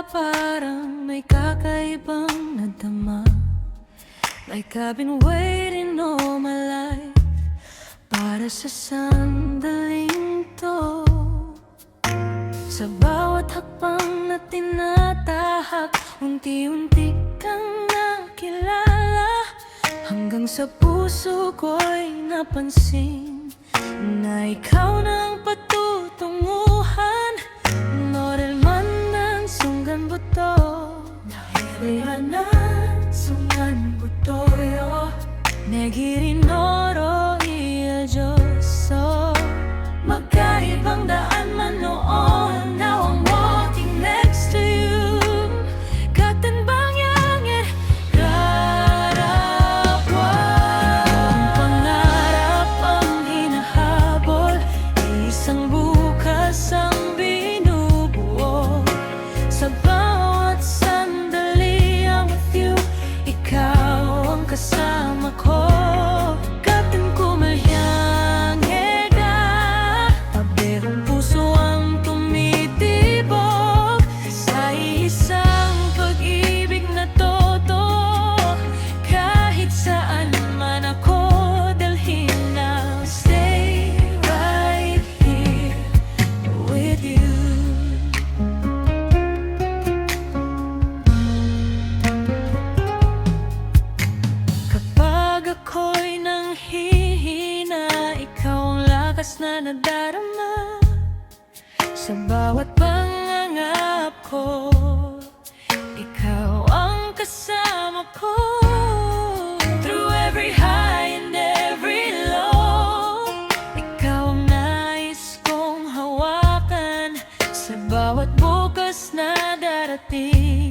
parang may kakaibang nadama. Like I've been waiting all my life para sa sandaling to. Sa bawat hakbang na tinatahak, unti-unti kang nakilala, hanggang sa puso ko'y napansin na ikaw na ang patutunguhan. Norel man ng sunggan buto, nahirihanan sunggan butoyo, negirinoro iya Diyoso. Magkaibang daan man noon, now I'm walking next to you. Katan bangyangan karapwa, ang pangarap ang hinahabol, isang bukas ang binubuo. Sa bawat sandali I'm with you, ikaw ang kasama ko. Na nadarama sa bawat pangangap ko, ikaw ang kasama ko. Through every high and every low, ikaw ang nais kong hawakan sa bawat bukas na darating.